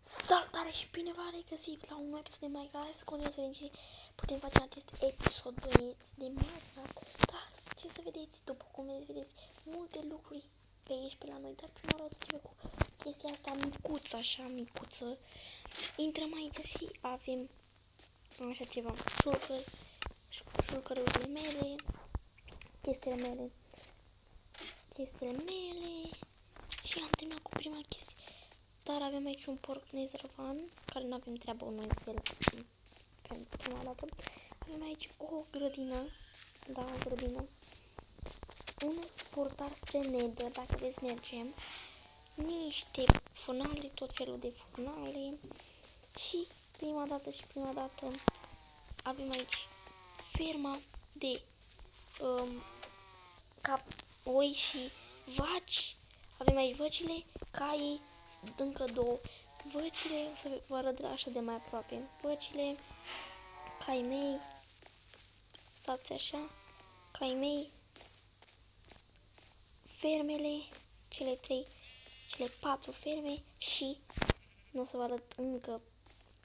Salutare și bine v-am regăsit la un nou episod de Minecraft. Continuăm să vedem ce putem face în acest episod, băieți, de Minecraft. Dar ce să vedeți, după cum vedeți multe lucruri pe aici, pe la noi. Dar prima oară o să începem cu chestia asta micuță, așa, micuță. Intrăm aici și avem așa ceva, șurcărurile mele, chestiile mele și am terminat cu prima chestie. Dar avem aici un porc nezervan, care nu avem treabă noi cu el pentru prima dată. Avem aici o grădină, da, o grădină. Un portal spre Nether, dacă veți mergem. Niște furnale, tot felul de furnale. Și prima dată avem aici ferma de oi și vaci. Avem aici văcile, caii, încă două. Văcile, o să vă arăt așa de mai aproape. Văcile, caii mei, stați așa, caii mei, fermele, cele 4 ferme și nu o să vă arăt încă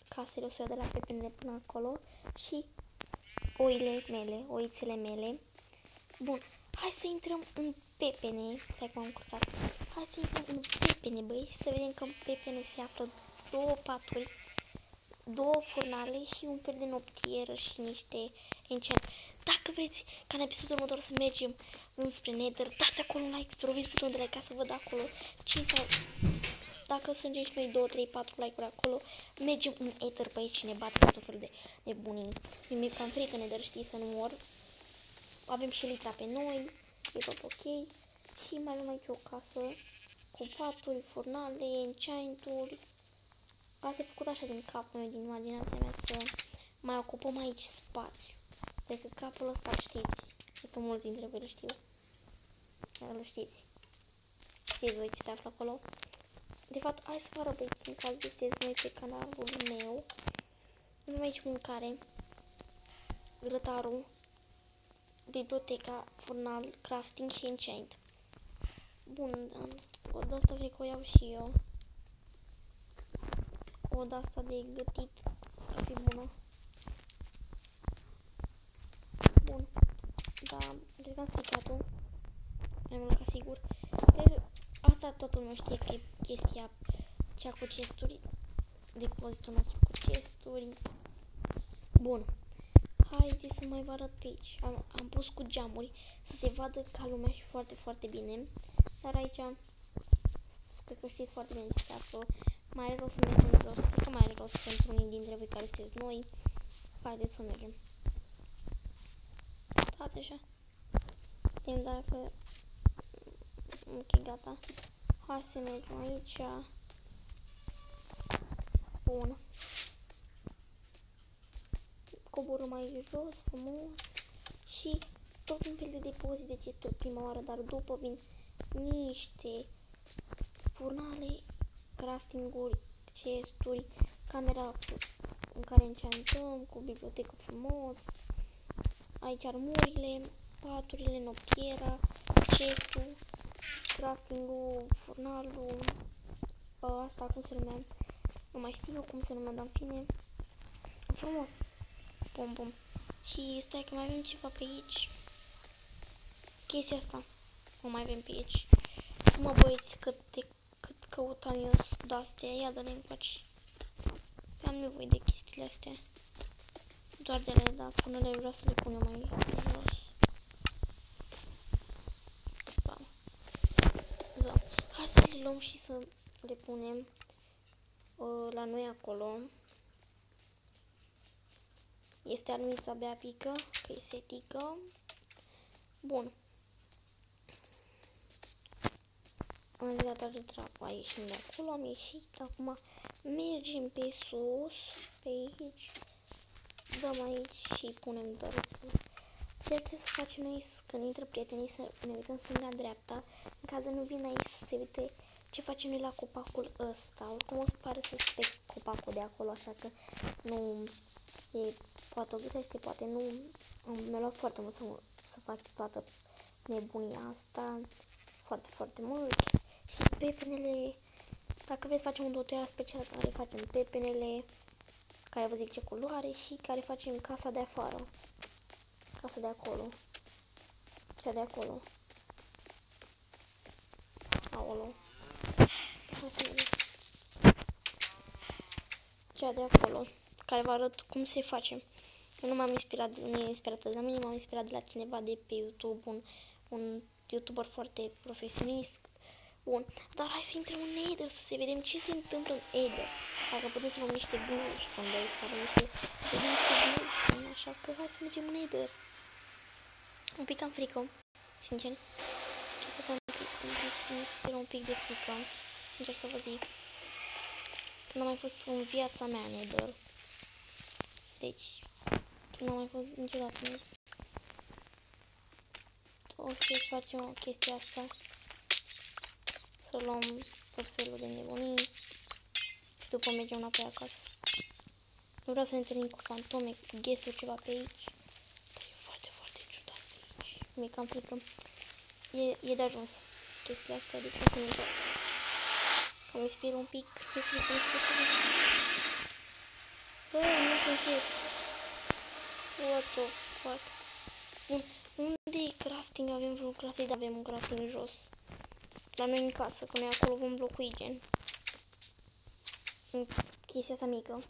casele, o să iau de la pepenele până acolo și oițele mele. Bun, hai să intrăm în pepene, stai că m-am încurcat. Hai să intrăm în pepene, băi, și să vedem că în pepene se află 2 paturi, 2 furnale și un fel de noptieră și niște enchant. Dacă vreți ca în episodul următor să mergem înspre Nether, dați acolo un like, strobiți butonul de like ca să văd acolo 5 sau... Dacă strângem și noi 2, 3, 4 like-uri acolo, mergem în Ether pe aici și ne batem tot felul de nebunii. Mi-e cam frică Nether, știi, să nu mor. Avem și litra pe noi, e tot ok. Și mai avem aici o casă cu paturi, furnale, enchanturi. Asta e făcut așa din capul meu, din imaginația mea, să mai ocupăm aici spațiu. Decât capul ăsta știți, cred că mulți dintre voi îl știu. Dar îl știți. Știți voi ce se află acolo? De fapt, hai să vă arăt, băieți, în caz de sunteți noi pe canalul meu. Avem aici mâncare, grătarul, biblioteca, furnal, crafting și enchant. Bun, o de asta cred că o iau și eu. O de asta de gătit ar fi bună. Bun, da, cred că am stricat-o. Mai mult ca sigur. Asta toată lumea știe că e chestia cea cu chesturi. Depozitul nostru cu chesturi. Bun. Haideți să mai vă arăt pe aici. Am pus cu geamuri să se vadă ca lumea și foarte, foarte bine. Dar aici, cred că știți foarte bine ce se află. Mai are rost să mergem jos. Cred că mai are rost pentru unii dintre voi care sunteți noi. Haideți să mergem. Stați așa. Vedem dacă... Ok, gata. Hai să mergem aici. Bun. Coborăm aici jos, frumos. Și tot un fel de depozit de chesturi prima oară, dar după vin niște furnale, crafting-uri, chesturi, camera în care enchantăm, cu bibliotecă frumos. Aici armurile, paturile, noptiera, chestul, crafting-ul, furnalul, asta cum se numea, nu mai știu cum se numea, dar în fine, frumos, bum. Și stai că mai avem ceva pe aici, chestia asta, o mai avem pe aici. Mă, băieți, cât căutam eu de-astea, ia dă-le încoace. Am nevoie de chestiile astea. Doar de ele, dar până le vreau să le punem mai jos. Da. Hai să le luăm și să le punem la noi acolo. Este armița abia pică, că e setică. Bun. Am dat toată trapa aici și de acolo, am ieșit. Acum mergem pe sus, pe aici. Dăm aici și punem dărâpul. Ceea ce să facem noi când intră prietenii să ne uităm stânga-dreapta, în caz de nu vin aici să se uite ce facem noi la copacul ăsta. Oricum o să pare suspect copacul de acolo, așa că nu e, poate o găsește, poate nu. Mi-a luat foarte mult să fac toată nebunia asta, foarte, foarte mult. Și pepenele Dacă vreți facem un tutorial special care facem pepenele, care vă zic ce culoare și care facem casa de afară. Casa de acolo. Cea de acolo. Aolo. Hai să vedem. Cea de acolo. Care vă arăt cum se face. Eu nu m-am inspirat, nu e inspirat de la mine, m-am inspirat de la cineva de pe YouTube, un YouTuber foarte profesionist. Bun, dar hai să intrăm în Nether, să se vedem ce se întâmplă în Nether. Dacă putem să luăm niște glowstone, băieți, care niște glowstone, așa că hai să mergem în Nether. Un pic am frică, sincer. Chestia asta mi spiră un pic de frică. Încerc să vă zic. Nu am mai fost în viața mea Nether. Deci, nu am mai fost niciodată Nether. O să facem o chestie asta. Să luăm tot felul de nebunii. Și după mergem înapoi acasă. Nu vreau să ne întâlnim cu fantome, cu ghesturi, ceva pe aici. Dar e foarte, foarte ciudat pe aici. Mi-e cam frică. E de ajuns. Chestiile astea, deci o să ne întorc. Că mi spiră un pic de frică, nu știu să văd. Bă, nu știu să ies. What the fuck? Bun, unde e crafting? Avem vreun crafting? Da, avem un crafting jos. La noi în casă, că noi acolo vom locui gen. În chestia asta mică.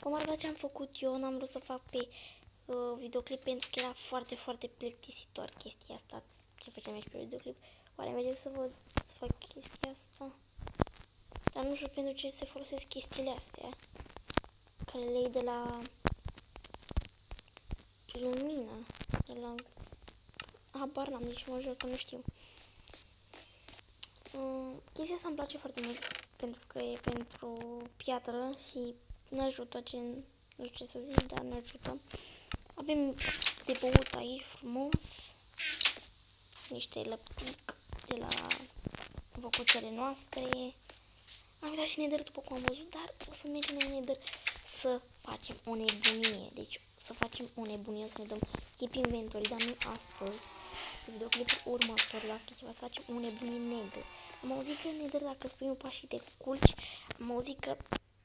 V-am arătat ce am făcut eu, n-am vrut să fac pe videoclip pentru că era foarte, foarte plictisitor chestia asta. Ce facem aici pe videoclip? Oare merge să fac chestia asta? Dar nu știu pentru ce se folosesc chestiile astea. Care le iei de la lumină. De la... Habar n-am, nici mă jur că nu știu. Chestia asta îmi place foarte mult pentru că e pentru piatră și ne ajută, gen, nu știu ce să zic, dar ne ajută. Avem de băut aici frumos, niște lăptic de la băcuțele noastre. Am uitat și Nether după cum am văzut, dar o să mergem în Nether să facem o nebunie. Deci să facem o nebunie, o să ne dăm keep inventory, dar nu astăzi. Pe videoclipul următor, dacă e ceva, să facem o nebunie în Nether. Am auzit că în Nether, dacă spui un pas și te culci, am auzit că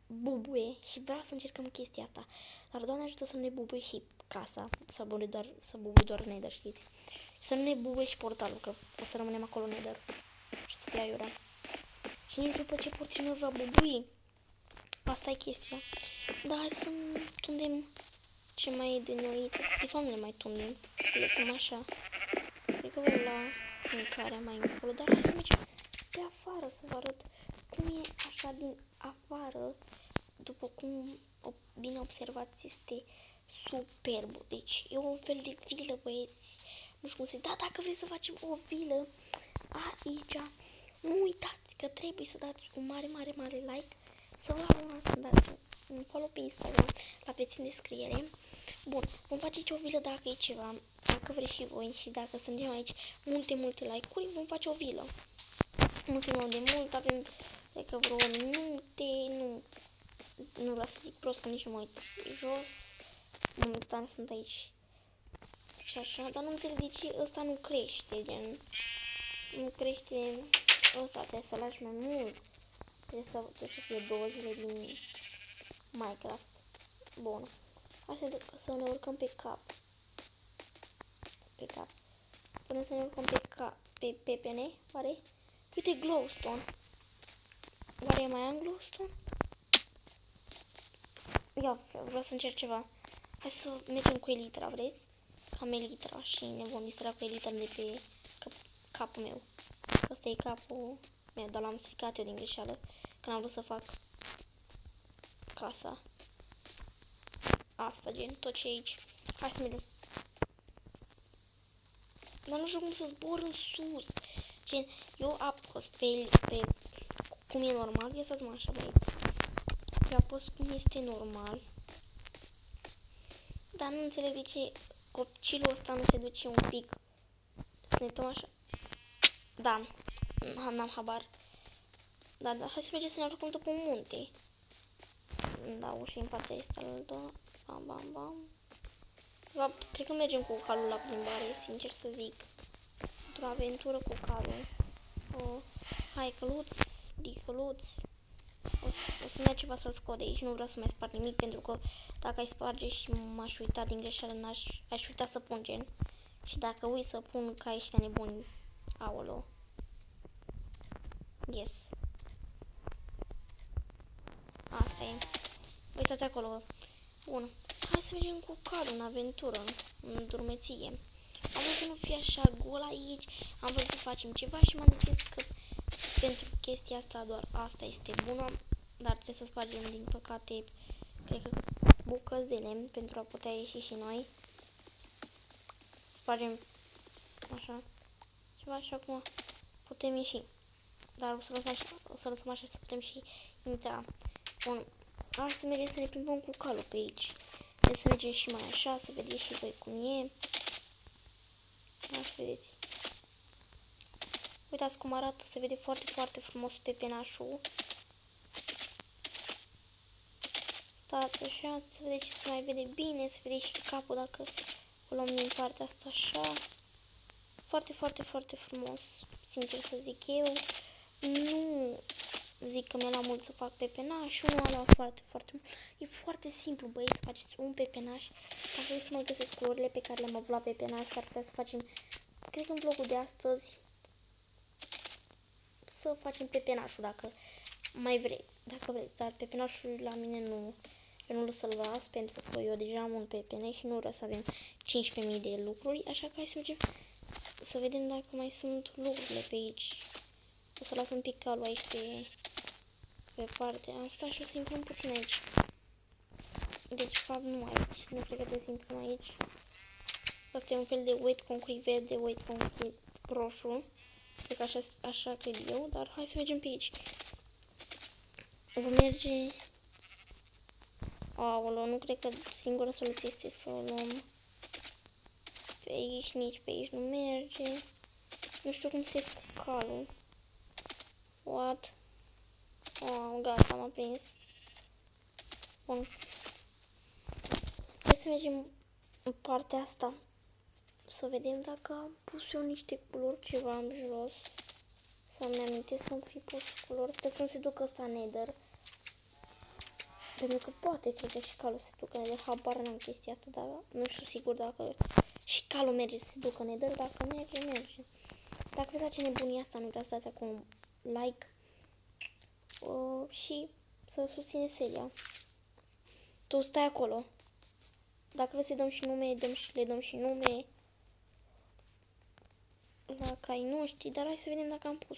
bubuie și vreau să încercăm chestia asta. Dar Doamne ajută să nu ne bubuie și casa, să bubuie doar Nether, știți? Și să nu ne bubuie și portalul, că o să rămânem acolo în Nether. Și să fie aiurea. Și nici după ce porții nu va bubui. Asta e chestia. Dar hai să tundem ce mai e de noi. De fapt nu ne mai tundem. Le lăsăm așa. Cred că voi la mâncarea mai încolo. Dar hai să mergem pe afară să vă arăt cum e așa din afară. După cum bine observați, este superb. Deci e un fel de vilă, băieți. Nu știu cum se... Da, dacă vreți să facem o vilă aici, nu uitați că trebuie să dați un mare, mare, mare like. Să vă abonați, să dați un follow pe Instagram, la peți în descriere. Bun, vom face aici o vilă dacă e ceva, dacă vreți și voi și dacă strângem aici multe, multe like-uri, vom face o vilă. Nu filmăm de mult, avem, cred că vreo minute, nu vreau să zic prost că nici nu mă uit jos. Momentan sunt aici și așa, dar nu înțeleg de ce ăsta nu crește, gen, nu crește ăsta, trebuie să lași mai mult. Trebuie să fie 2 zile din Minecraft. Bun. Hai să ne urcăm pe cap. Pe cap. Până să ne urcăm pe pepene, oare? Uite, glowstone. Oare mai am glowstone? Ia, vreau să încerc ceva. Hai să mergem cu elitra, vreți? Am elitra și ne vom distra cu elitra de pe capul meu. Asta e capul meu, dar l-am stricat eu din greșeală. Când am vrut să fac casa asta, gen, tot ce e aici. Hai să mergem. Dar nu știu cum să zbor în sus. Gen, eu apăs pe cum e normal. Ia stați-mă așa, băieți. Eu apăs cum este normal. Dar nu înțeleg de ce copilul ăsta nu se duce un pic. Să ne uităm așa. Da, n-am habar. Dar hai să mergem să ne urcăm pe un munte. Da, ușa în fața asta altă. Bam, bam, bam. De fapt, cred că mergem cu calul la plimbare, sincer să zic. Într-o aventură cu calul. Hai, căluț, dicăluț. O să-mi ia ceva să-l scot de aici. Nu vreau să mai sparg nimic, pentru că dacă ai sparge și m-aș uita din greșeală, aș uita să pun gen. Și dacă uit să pun ca ăștia nebuni, aolo. Yes. Asta e. Uitați acolo. Bun. Hai să mergem cu calul în aventură, în drumeție. Am vrut să nu fie așa gol aici, am vrut să facem ceva și m-am decis că pentru chestia asta doar asta este bună, dar trebuie să spargem din păcate, cred că bucăți de lemn pentru a putea ieși și noi. Spargem așa, ceva și acum putem ieși, dar o să lăsăm așa să putem și intra. Bun, hai să mergem să ne plimbăm cu calul pe aici. Trebuie să mergem și mai așa, să vedeți și voi cum e. Hai să vedeți. Uitați cum arată, se vede foarte, foarte frumos pepenașul. Stați așa, să vedeți ce se mai vede bine, să vedeți și capul dacă o luăm din partea asta așa. Foarte, foarte, foarte frumos, sincer să zic eu. Nu zic că mi-a luat mult să fac pepenaș, nu a luat foarte, foarte mult. E foarte simplu, băi, să faceți un pepenaș. Dacă vreți să mai găsesc culorile pe care le-am avut la pepenaș, s-ar putea să facem, cred că în vlogul de astăzi, să facem pepenașul, dacă mai vreți, dacă vreți, dar pepenașul la mine nu, eu nu o să-l las, pentru că eu deja am un pepene și nu vreau să avem 15.000 de lucruri, așa că hai să mergem să vedem dacă mai sunt lucrurile pe aici. O să las un pic calul aici pe partea asta și o să intrăm puțin aici. Deci, fapt, nu aici, nu cred că trebuie să intrăm aici. Asta e un fel de wet concrete verde, wet concrete roșu. Cred că așa cred eu, dar hai să mergem pe aici. Vom merge... Aolo, nu cred că singura soluție este să o luăm pe aici, nici pe aici nu merge. Nu știu cum se ies cu calul. What? Oh, gata, m-a prins. Bun. Hai să mergem în partea asta. Să vedem dacă am pus eu niște culori ceva în jos. Să-mi amintesc să-mi fi pus culori. Sper să nu se ducă ăsta nether. Pentru că poate, cred că și calul se ducă nether. Habar n-am chestia asta, dar nu știu sigur dacă și calul merge să se ducă nether. Dacă merge, merge. Dacă vreți face nebunia asta, nu uitați să dați acum like. Și să susțineți seria. Tu stai acolo. Dacă vreți să dăm și nume, le dăm și nume. Dacă ai noștri, dar hai să vedem dacă am pus.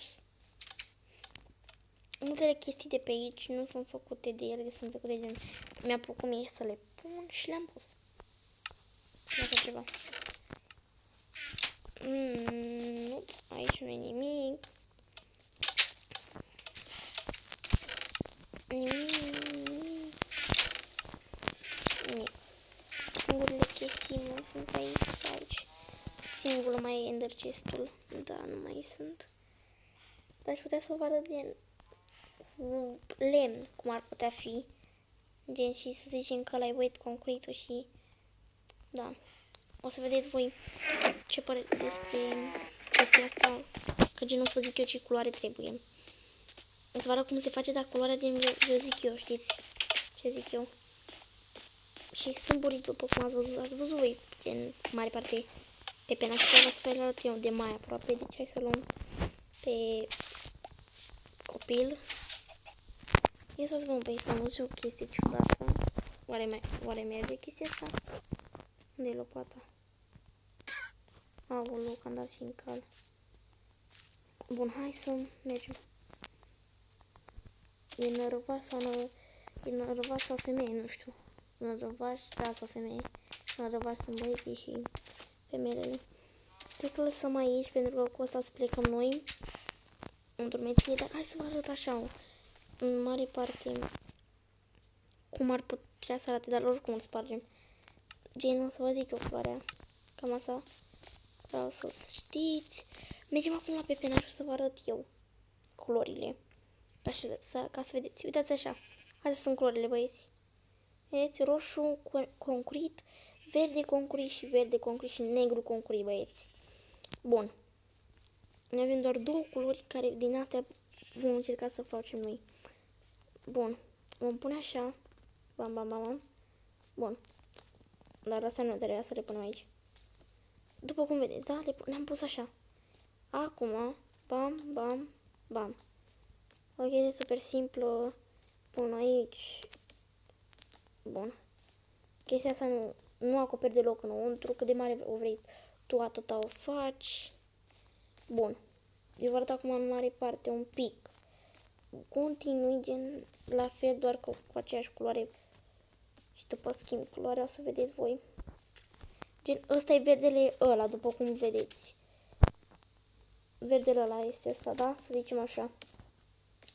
Multele chestii de pe aici nu sunt făcute de ele, sunt făcute de... Mi-a plăcut mie să le pun și le-am pus. Așa ceva. Nu, aici nu e nimic. Nimic. Singurele chestii mai sunt aici sau aici. Singurul mai e ender chest-ul. Da, nu mai sunt. Dar aș putea să vă arăt din lemn, cum ar putea fi. Gen și să zicem că l-ai wet concrete-ul și... Da. O să vedeți voi ce părere despre chestia asta. Că gen o să vă zic eu ce culoare trebuie. O să vă arăt cum se face, dar culoarea gen vă zic eu, știți? Ce zic eu? Și sunt burit, după cum ați văzut voi, gen mare parte pepenașul, dar să vă arăt eu de mai aproape, deci hai să luăm pe copil. Ia să vă băi, să am văzut o chestie ciudată. Oare merge chestia asta? Unde e lopata? Aoleu, că am dat și în cal. Bun, hai să mergem. E nărăvaș sau femeie, nu știu. Nărăvaș, da, sau femeie. Nărăvaș sunt băieții și femeile. Cred că lăsăm aici, pentru că cu asta o să plecăm noi în drumeție, dar hai să vă arăt așa, în mare parte, cum ar putea să arate, dar oricum îl spargem. Gen, o să vă zic eu culoarea. Cam asta vreau să știți. Mergem acum la pepenaș și o să vă arăt eu culorile. Așa, ca să vedeți. Uitați așa. Astea sunt culorile, băieți. Vedeți? Roșu, concret, verde concret și verde concret și negru concret, băieți. Bun. Noi avem doar două culori care din astea vom încerca să facem noi. Bun. vom pune așa. Bam, bam, bam, bam. Bun. Dar asta nu trebuia să le punem aici. După cum vedeți, da? Le-am pus așa. Acum, bam, bam, bam. O chestie super simplă. Pun aici. Bun. Chestia asta nu acoperi deloc înăuntru. Cât de mare o vrei tu, atâta o faci. Bun. Eu vă arăt acum în mare parte un pic. Continui gen la fel, doar că cu aceeași culoare. Și după schimb culoarea, o să vedeți voi. Gen, ăsta e verdele ăla, după cum vedeți. Verdele ăla este ăsta, da? Să zicem așa.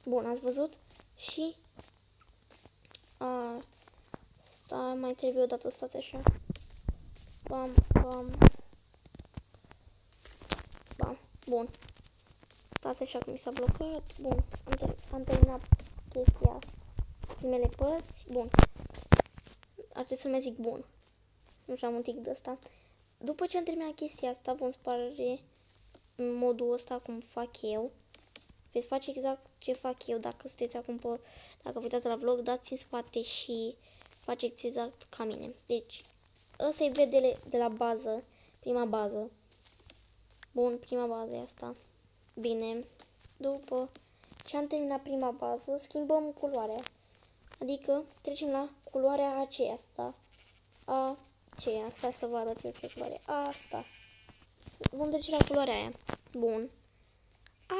Bun, ați văzut? Și asta mai trebuie o dată, stați așa. Bam, bam. Bam, bun. Stați așa că mi s-a blocat. Bun, am terminat chestia. Primele părți. Bun. Ar trebui să mai zic bun. Nu știu, am un tic de ăsta. După ce am terminat chestia asta, vom sparge în modul ăsta cum fac eu. Veți face exact ce fac eu. Dacă sunteți acum pe... Dacă vă uitați la vlog, dați în spate și faceți exact ca mine. Deci, ăsta e verdele de la bază. Prima bază. Bun, prima bază e asta. Bine. După ce am terminat prima bază, schimbăm culoarea. Adică trecem la culoarea aceasta. Aceea. Stai să vă arăt eu ce culoare. Asta. Vom trece la culoarea aia. Bun.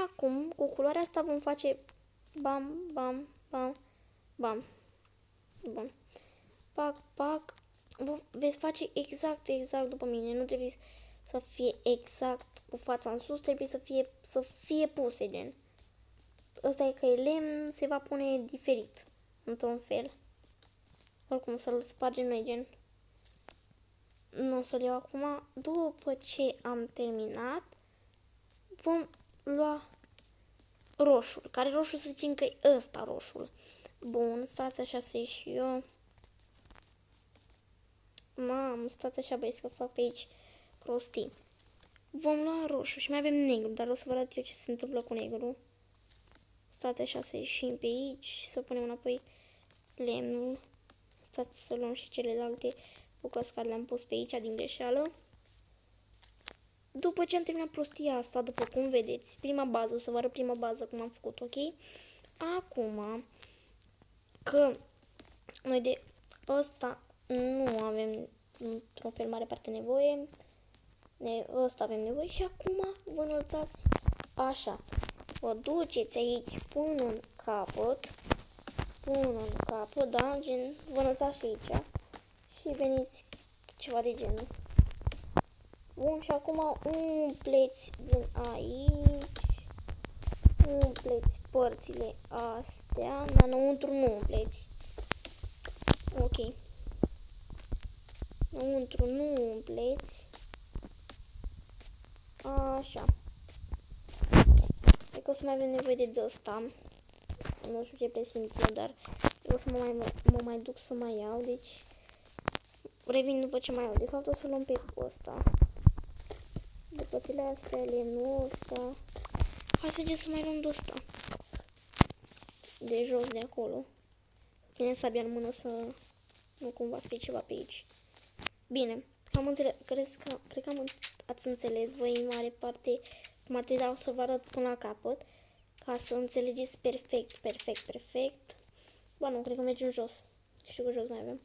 Acum, cu culoarea asta vom face bam, bam, bam, bam. Bun. Pac, pac. Veți face exact după mine. Nu trebuie să fie exact cu fața în sus, trebuie să fie puse, gen. Ăsta e că e lemn, se va pune diferit, într-un fel. Oricum, să-l spargem noi, gen. Nu o să-l iau acum. După ce am terminat, vom lua roșul. Care roșu să zicem că e ăsta roșul. Bun, stați așa să ieși eu. Mamă, stați așa, băieți, că fac pe aici prostii. Vom lua roșu și mai avem negru, dar o să vă arăt eu ce se întâmplă cu negru. Stați așa să ieșim pe aici, să punem înapoi lemnul. Stați să luăm și celelalte bucăți care le-am pus pe aici din greșeală. După ce am terminat prostia asta, după cum vedeți, prima bază, o să vă arăt prima bază cum am făcut, ok? Acum, că noi de ăsta nu avem într-un fel mare parte nevoie, de ăsta avem nevoie și acum vă înălțați așa. Vă duceți aici până în capăt, da, gen, vă înălțați și aici și veniți ceva de genul. Bun, și acum umpleți din aici, umpleți părțile astea, dar înăuntru nu umpleți. Ok. Înăuntru nu umpleți. Așa. Cred că o să mai avem nevoie de ăsta. Nu știu ce presimt eu, dar eu o să mă mai duc să mai iau, deci revin după ce mai iau. De fapt o să luăm pe ăsta. De pătile astea, lemnul ăsta. Hai să mergem să mai luăm de ăsta. De jos, de acolo. Ține sabia în mână să nu cumva să fie ceva pe aici. Bine, am înțeles, cred că ați înțeles voi în mare parte cum ar trebui, dar o să vă arăt până la capăt ca să înțelegeți perfect. Ba nu, cred că mergem jos. Știu că jos mai avem.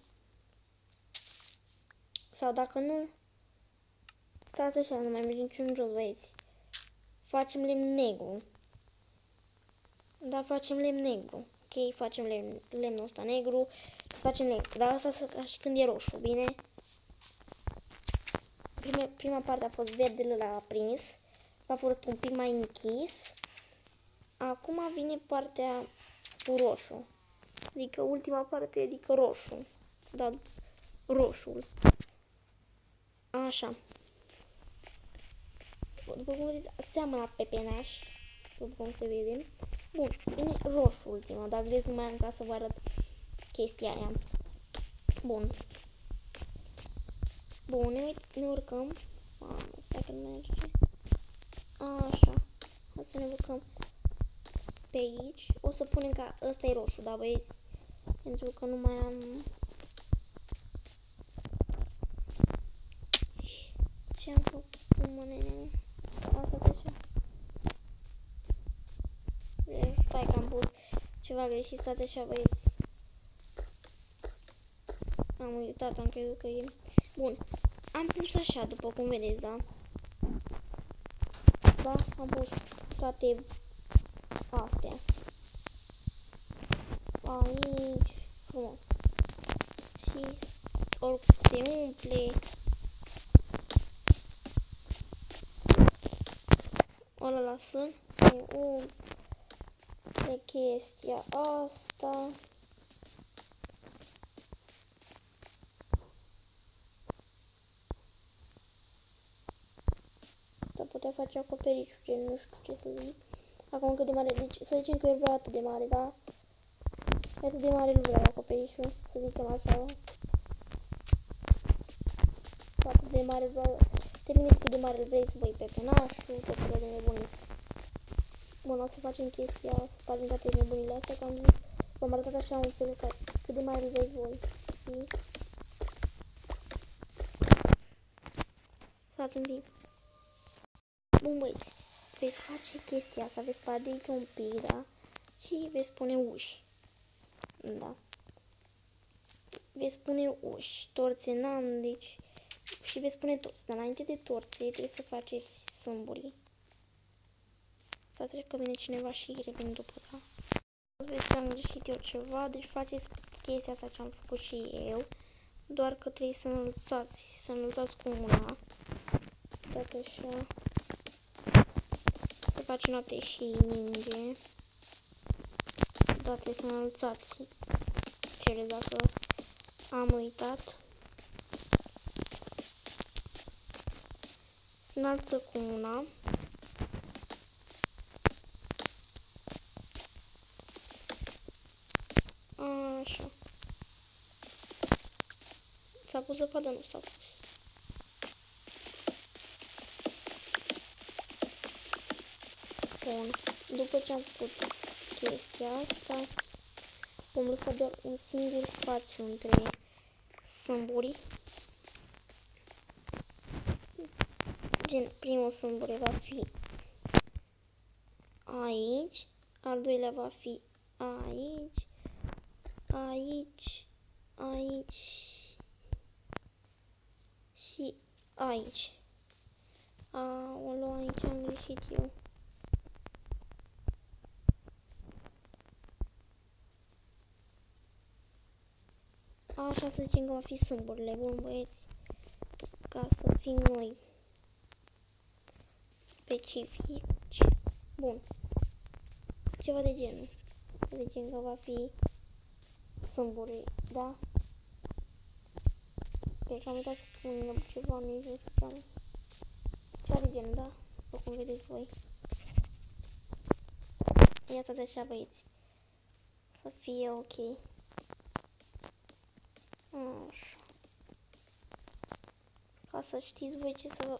Sau dacă nu, stați așa, nu mai mergem niciun jos, băieți. Facem lemn negru. Da, facem lemn negru. Ok, facem lemnul ăsta negru. Să facem negru. Dar asta ca și când e roșu, bine? Prima parte a fost verdele la aprins. A fost un pic mai închis. Acum vine partea cu roșu. Adică ultima parte, adică roșu. Da, roșul. Așa. După cum vedeți, seamănă pepenaș. După cum se vede. Bun, vine roșu ultima. Dar găsesc numai am ca să vă arăt chestia aia. Bun. Bun, ne urcăm. Mamă, stai că nu merge. Așa. Hai să ne urcăm pe aici. O să punem ca ăsta e roșu, da, băieți? Pentru că nu mai am... Ce am făcut, mă, nene? Asta așa. Stai că am pus ceva greșit, stați așa, băieți. Am uitat, am crezut că e... Bun, am pus așa, după cum vedeți, da? Da, am pus toate astea. Aici, frumos. Și oricum se umple. Ăla lasă, se umple chestia asta. Să putea face acoperișul, gen, nu știu ce să zic. Acum cât de mare, deci să zicem că eu vreau atât de mare, da? Atât de mare nu vreau acoperișul, să zicem așa. Atât de mare vreau, terminați cât de mare îl vreți voi pe penașul, tot felul de nebunii. Bun, o să facem chestia, să spargem toate nebunile astea, că am zis, v-am arătat așa un fel ca cât de mare îl vreți voi. Stați un pic. Bun, băieți, veți face chestia asta, veți sparge aici un pic, da? Și veți pune uși. Da. Veți pune uși, torțe n-am, deci... Și veți pune torțe, dar înainte de torțe trebuie să faceți sâmburii. Stați că vine cineva și revin după, da? Vreți să am greșit eu ceva, deci faceți chestia asta ce am făcut și eu. Doar că trebuie să înălțați cu mâna. Stați așa. Să faci note și ninge. Da, trebuie să înălțați. Cere dacă am uitat. Se înalță cu una. Așa. S-a pus zăpadă, nu s-a pus. Bun. După ce am făcut chestia asta, vom lăsa doar un singur spațiu între sâmburii. Gen, primul sâmbure va fi aici, al doilea va fi aici, aici, aici și aici. Aoleu, aici am greșit eu. Așa să zicem că va fi sâmburile, bun băieți, ca să fim noi specifici. Bun. Ceva de genul. De gen că va fi sâmbure, da? Cred că am uitat să spun ceva, nu știu. Ceva de genul, da? După cum vedeți voi. Iată de așa, băieți. Să fie ok. Așa. Ca să știți voi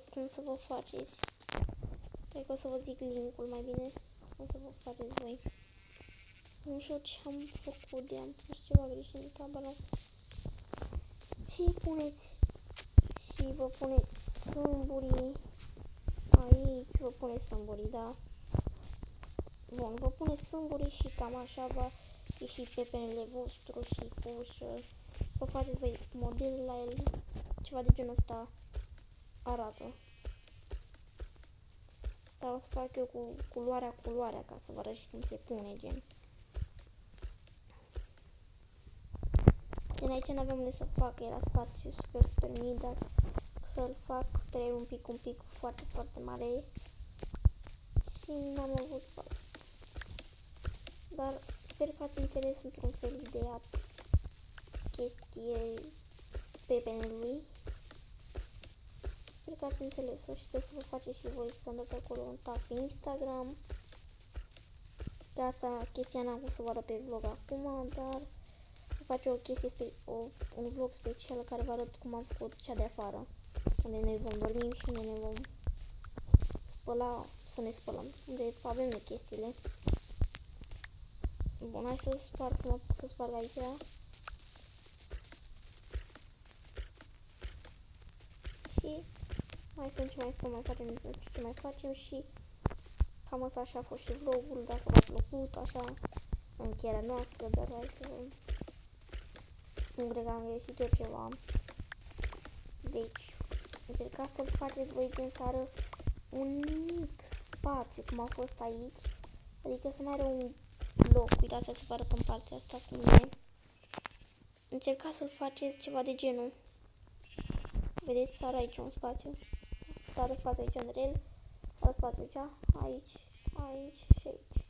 cum să vă faceți. Cred că o să vă zic link-ul mai bine. Cum să vă faceți voi. Nu știu ce am făcut de am pus ceva greșit în tabără. Și puneți. Și vă puneți sâmburii. Aici vă puneți sâmburii, da? Bun, vă puneți sâmburii și cam așa va fi și pepenele vostru și pușă. Vă faceți voi modelul la el. Ceva de genul ăsta arată. Dar o să fac eu cu culoarea ca să vă arăt și cum se pune, gen. Din aici n-aveam unde să fac, era spațiu super mic, dar să-l fac trebuie un pic foarte mare și n-am avut spațiu. Dar sper că ați înțeles într-un fel ideea chestie pepenului. Sper că ați înțeles-o și sper să vă faceți și voi să-mi dați acolo un tag pe Instagram. De asta chestia n-am pus să vă arăt pe vlog acum, dar face o chestie, un vlog special care vă arăt cum am făcut cea de afară, unde noi vom dormi și unde ne vom spăla, să ne spălăm, unde avem noi chestiile. Bun, hai să sparg, să mă apuc să sparg aici. Și mai sunt ce mai stăm, mai facem, nu știu ce mai facem și cam asta așa a fost și vlogul, dacă v-a plăcut, așa, încheierea noastră, dar hai să nu cred că am greșit eu ceva. Deci, încercați să faceți voi din sară un mic spațiu, cum a fost aici, adică să mai are un loc, uitați să vă arăt în partea asta cum e. Încercați să-l faceți ceva de genul. Vedeți, sară aici un spațiu, sară spațiu aici între el, sară spațiu aici, aici, aici și aici.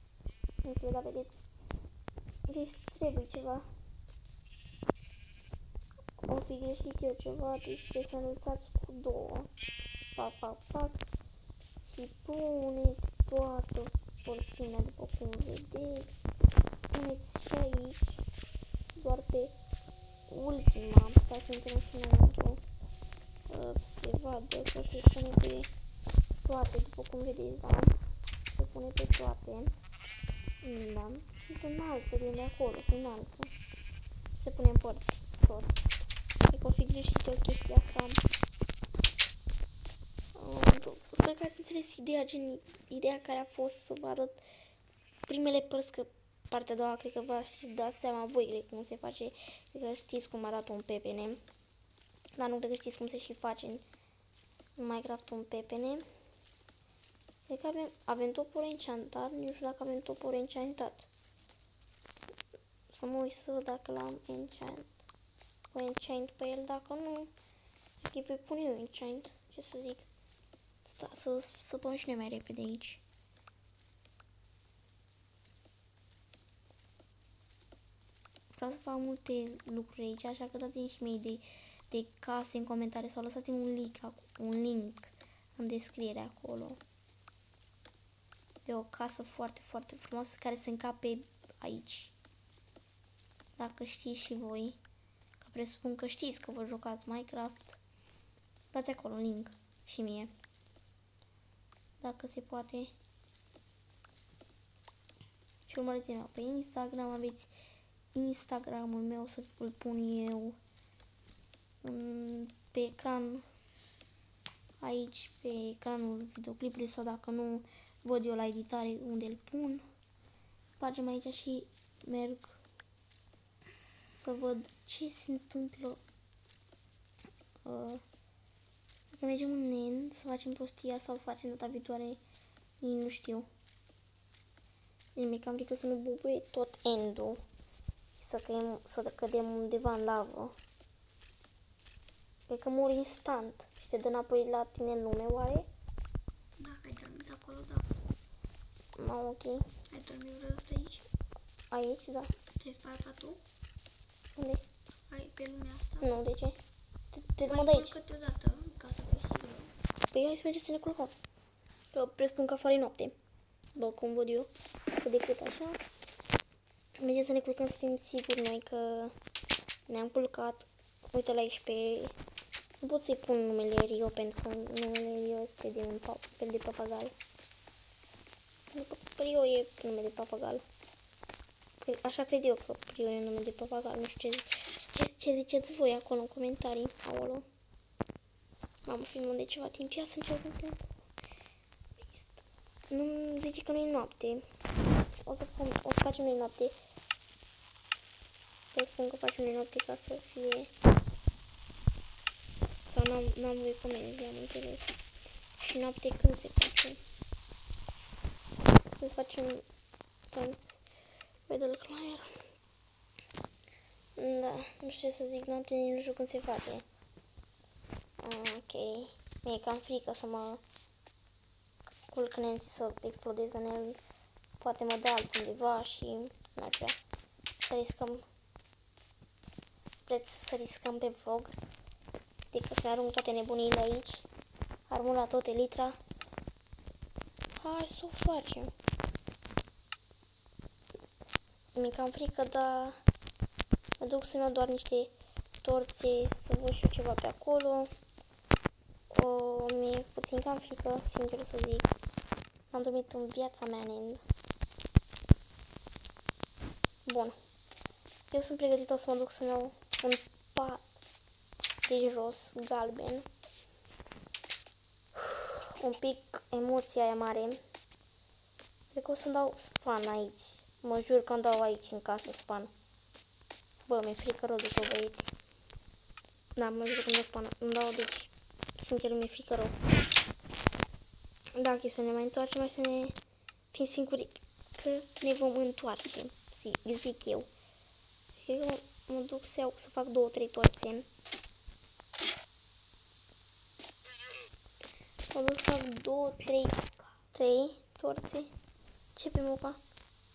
Nu știu, dar vedeți. Deci trebuie ceva. O fi greșit eu ceva, deci trebuie să înălțați cu două. Pac, pac, pac. Și puneți toată porțiunea, după cum vedeți. Puneți și aici, doar pe ultima. Stai să intrăm și înăuntru. Se vadă că se pune pe toate, după cum vedeți, da? Se pune pe toate. Da. Și se înalță din acolo, se înalță. Se pune în părți tot. Cred că o fi greșit o chestie asta. Sper că ați înțeles ideea care a fost să vă arăt primele părți, că partea a doua cred că v-ați dat seama voi, cred cum se face, cred că știți cum arată un pepene, dar nu cred că știți cum se și face în Minecraft un pepene. Cred că avem topor enchantat, nu știu dacă avem topor enchantat. Să mă uit să văd dacă l-am enchant. O enchant pe el, dacă nu, cred că voi pune eu enchant, ce să zic. Să săpăm și noi mai repede aici. Vreau să fac multe lucruri aici, așa că dați-mi și mie idei de case în comentarii sau lăsați-mi un link în descriere acolo. De o casă foarte, foarte frumoasă care se încape aici. Dacă știți și voi, că presupun că știți că vă jucați Minecraft, dați acolo un link și mie. Dacă se poate. Și urmăriți-mă pe Instagram, aveți Instagramul meu, să îl pun eu pe ecran, aici pe ecranul videoclipului, sau dacă nu văd eu la editare unde îl pun. Spargem aici și merg să văd ce se întâmplă. Dacă mergem în end să facem prostia sau facem data viitoare, nu știu. Mi-e cam frică să nu bubuie tot endul, să cădem undeva în lavă. Cred că mor instant și te dă înapoi la tine în lume, oare? Dacă ai dormit acolo, da. No, ok. Ai dormit vreodată aici? Aici, da. Te-ai spart tu? Unde? Ai pe lumea asta? Nu, de ce? Te mă Mai de aici. câteodată, ca să fii sigură. Păi hai să mergem să ne culcăm. Că presupun că afară e noapte. Bă, cum văd eu, cât de cât așa. Mergem să ne culcăm, să fim siguri noi că ne-am culcat. Uite la aici pe... Nu pot să-i pun numele Rio, pentru că numele Rio este de un fel de papagal. Rio e nume de papagal. Așa cred eu că Rio e nume de papagal. Nu știu ce ziceți voi acolo în comentarii. Aolo. M-am filmat de ceva timp. Ia să încercăm să... Nu zice că nu e noapte. O să facem noi noapte. Păi spun că facem noi noapte ca să fie... Sau n-am voi comenzi, am înțeles. Și noapte când se face? Când facem... Vedel Clair. Da, nu știu ce să zic, noapte nici nu știu când se face. Ok. Mi-e cam frică să mă culc în el și să explodez în el. Poate mă dă altundeva și n-ar vrea să riscăm. Vreți să riscăm pe vlog? Adică să arunc toate nebunile aici. Armura tot elitra. Hai să o facem. Mi-e cam frică, dar mă duc să-mi iau doar niște torțe, să văd și eu ceva pe acolo. Mi-e puțin cam frică, sincer să zic. Am dormit în viața mea în end. Bun. Eu sunt pregătită să mă duc să-mi iau un pat de jos, galben. Un pic emoția aia mare. Cred că o să-mi dau span aici. Mă jur că îmi dau aici în casă span. Bă, mi-e frică rău de tot, băieți. Da, mă jur că îmi dau span. Îmi dau, deci, sincer, mi-e frică rău. Da, ok, să ne mai întoarcem, mai să ne fim singuri că ne vom întoarce, zic eu. Cred că mă duc să fac 2-3 torțe. Mă duc să fac 2-3 torțe. Ce pe moca?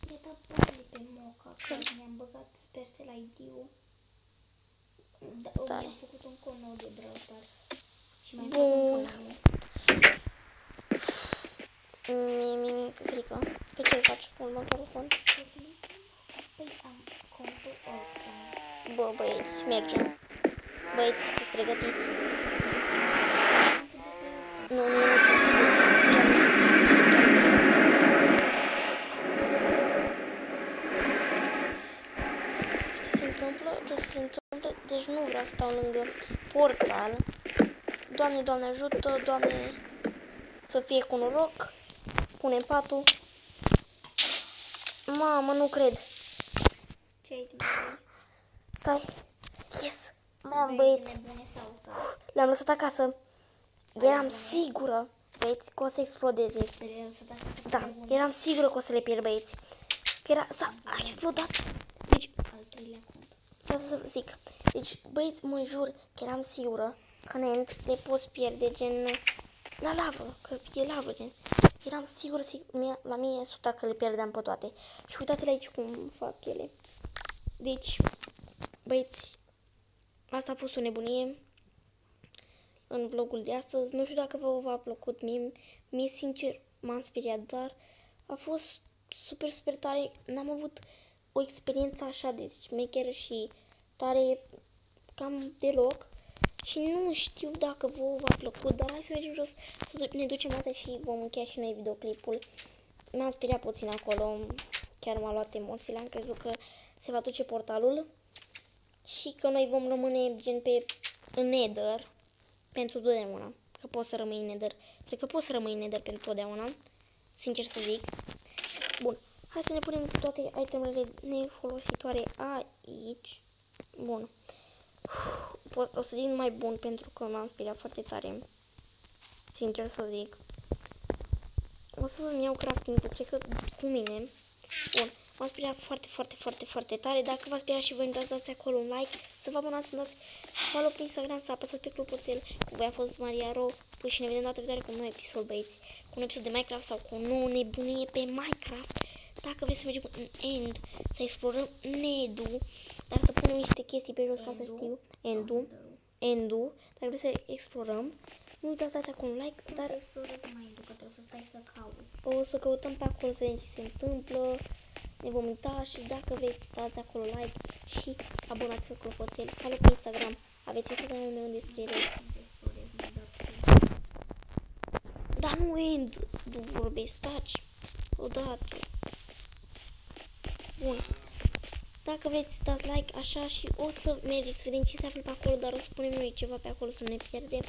Mi-a dat bani pe moca, că mi-am băgat Supercell ID-ul. Da, mi-am făcut un cont nou de Brawl Stars. Și mai fac un cont nou. Mi-e frică. Pe ce-l faci? Următorul cont? Păi am contul ăsta. Bă, băieți, mergem. Băieți, sunteți pregătiți? Nu sunt. Chiar nu sunt. Ce se întâmplă? Deci nu vreau să stau lângă portal. Doamne, Doamne ajută, Doamne, să fie cu noroc. Punem patul. Mamă, nu cred. Ce ai de Stai. Yes. Mamă, băieți. Le-am lăsat acasă. Eram sigură, băieți, că o să explodeze. Da, eram sigură că o să le pierd, băieți. Că a explodat. Deci, al treilea cont. să zic. Deci, băieți, mă jur că eram sigură că le poți pierde, gen, la lavă, că e lavă, gen. Eram sigură, la mine e suta că le pierdeam pe toate. Și uitați-le aici cum fac ele. Deci, băieți, asta a fost o nebunie în vlogul de astăzi. Nu știu dacă v-a plăcut, mie sincer m-am speriat, dar a fost super, super tare. N-am avut o experiență așa de șmecheră și tare cam deloc. Și nu știu dacă v-a plăcut, dar hai să mergem jos, să ne ducem asta și vom încheia și noi videoclipul. M-am speriat puțin acolo, chiar m-a luat emoțiile, am crezut că se va duce portalul și că noi vom rămâne gen în Nether pentru totdeauna. Că poți să rămâi în Nether. Cred că poți să rămâi în Nether pentru totdeauna, sincer să zic. Bun, hai să ne punem toate itemele nefolositoare aici. Bun. O să zic mai bun pentru că m-am speriat foarte tare. Sincer să zic. O să-mi iau crafting-ul, cred că cu mine. Bun, m-am speriat foarte, foarte, foarte, foarte tare. Dacă v-ați speriat și voi, nu dați acolo un like, să vă abonați, să dați follow pe Instagram, să apăsați pe clopoțel. Cu voi a fost Maria Ro. Păi și ne vedem data viitoare cu un nou episod, băieți. Cu un episod de Minecraft sau cu o nouă nebunie pe Minecraft. Dacă vreți să mergem în End, să explorăm Nedu, dar să punem niște chestii pe jos ca să știu. Endu. Dacă vreți să explorăm, nu uitați să dați acolo un like, dar... să explorezi mai Endu, că trebuie să stai să cauți. O să căutăm pe acolo să vedem ce se întâmplă. Ne vom uita și dacă vreți, dați acolo like și abonați-vă cu clopoțel. Follow pe Instagram. Aveți Instagramul meu în descriere. Dar nu End. Nu vorbesc, taci. Odată. Bun. Dacă vreți, dați like așa și o să mergeți să vedem ce se află pe acolo, dar o să punem noi ceva pe acolo să nu ne pierdem.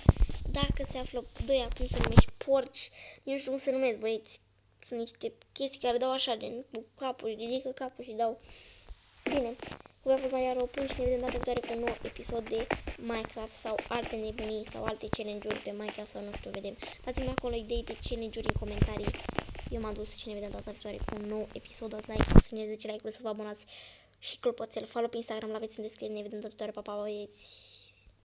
Dacă se află doi, cum se numește, porci, nu știu cum se numesc, băieți. Sunt niște chestii care dau așa, gen cu capul, ridică capul și dau. Bine, cu a fost Maria Ropun și ne vedem data viitoare cu un nou episod de Minecraft sau alte nebunii sau alte challenge-uri pe Minecraft sau nu știu, vedem. Dați-mi acolo idei de challenge-uri în comentarii. Eu m-am dus și ne vedem data viitoare cu un nou episod, dați like, să ne 10 like-uri, să vă abonați și clopoțel, follow pe Instagram, l-aveți în descriere, ne vedem data viitoare, pa, pa, băieți.